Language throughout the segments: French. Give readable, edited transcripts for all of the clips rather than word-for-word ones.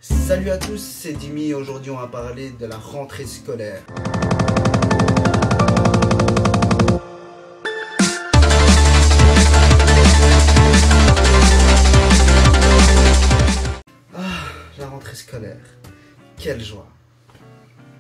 Salut à tous, c'est Dimi et aujourd'hui on va parler de la rentrée scolaire. La rentrée scolaire, quelle joie!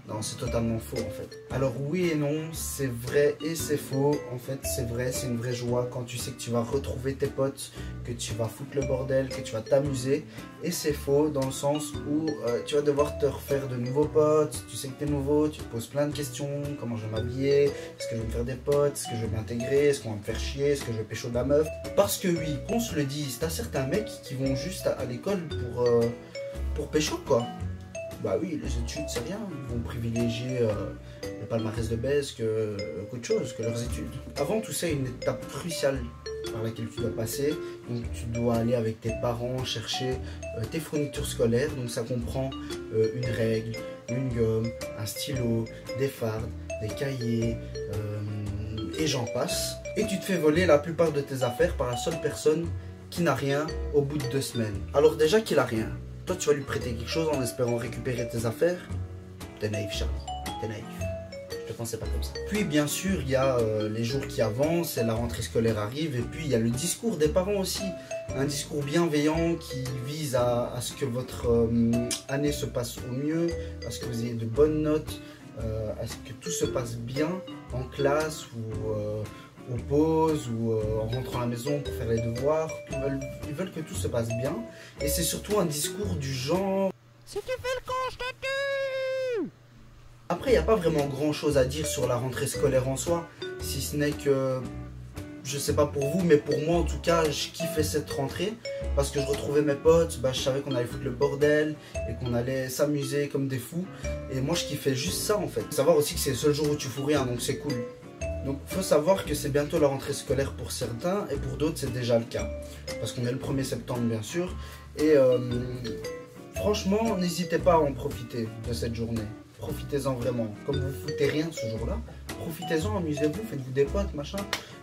Non, c'est totalement faux en fait. Alors oui et non, c'est vrai et c'est faux. En fait, c'est vrai, c'est une vraie joie quand tu sais que tu vas retrouver tes potes, que tu vas foutre le bordel, que tu vas t'amuser. Et c'est faux dans le sens où tu vas devoir te refaire de nouveaux potes. Tu sais que t'es nouveau, tu te poses plein de questions. Comment je vais m'habiller? Est-ce que je vais me faire des potes? Est-ce que je vais m'intégrer? Est-ce qu'on va me faire chier? Est-ce que je vais pécho de la meuf? Parce que oui, qu'on se le dise, t'as certains mecs qui vont juste à l'école pour pécho quoi. Bah oui, les études c'est rien, ils vont privilégier le palmarès de baise qu'autre chose, que leurs études. Avant tout ça, une étape cruciale par laquelle tu dois passer. Donc tu dois aller avec tes parents chercher tes fournitures scolaires. Donc ça comprend une règle, une gomme, un stylo, des fardes, des cahiers et j'en passe. Et tu te fais voler la plupart de tes affaires par la seule personne qui n'a rien au bout de 2 semaines. Alors déjà qu'il a rien, toi tu vas lui prêter quelque chose en espérant récupérer tes affaires. T'es naïf Charlie, t'es naïf. Je te pensais pas comme ça. Puis bien sûr il y a les jours qui avancent et la rentrée scolaire arrive. Et puis il y a le discours des parents aussi. Un discours bienveillant qui vise à ce que votre année se passe au mieux, à ce que vous ayez de bonnes notes, à ce que tout se passe bien en classe ou aux pauses ou en rentrant à la maison pour faire les devoirs. Ils veulent que tout se passe bien. Et c'est surtout un discours du genre si tu fais le con, je te tue. Après, il n'y a pas vraiment grand chose à dire sur la rentrée scolaire en soi, si ce n'est que, je sais pas pour vous, mais pour moi en tout cas, je kiffais cette rentrée parce que je retrouvais mes potes, je savais qu'on allait foutre le bordel et qu'on allait s'amuser comme des fous. Et moi, je kiffais juste ça en fait. Faut savoir aussi que c'est le seul jour où tu fous rien, donc c'est cool. Donc il faut savoir que c'est bientôt la rentrée scolaire pour certains et pour d'autres c'est déjà le cas. Parce qu'on est le 1er septembre bien sûr. Et franchement, n'hésitez pas à en profiter de cette journée. Profitez-en vraiment. Comme vous foutez rien ce jour-là, profitez-en, amusez-vous, faites-vous des potes, machin.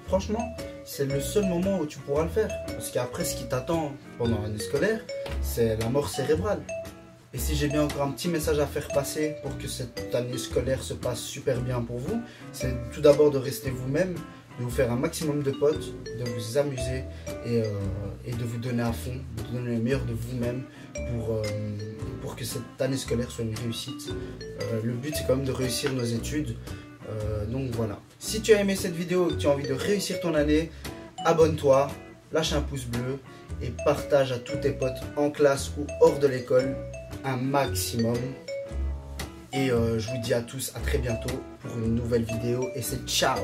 Franchement, c'est le seul moment où tu pourras le faire. Parce qu'après, ce qui t'attend pendant l'année scolaire, c'est la mort cérébrale. Et si j'ai bien encore un petit message à faire passer pour que cette année scolaire se passe super bien pour vous, c'est tout d'abord de rester vous-même, de vous faire un maximum de potes, de vous amuser et de vous donner à fond, de donner le meilleur de vous-même pour que cette année scolaire soit une réussite. Le but c'est quand même de réussir nos études, donc voilà. Si tu as aimé cette vidéo et que tu as envie de réussir ton année, abonne-toi, lâche un pouce bleu et partage à tous tes potes en classe ou hors de l'école un maximum. Et je vous dis à tous à très bientôt pour une nouvelle vidéo et c'est ciao.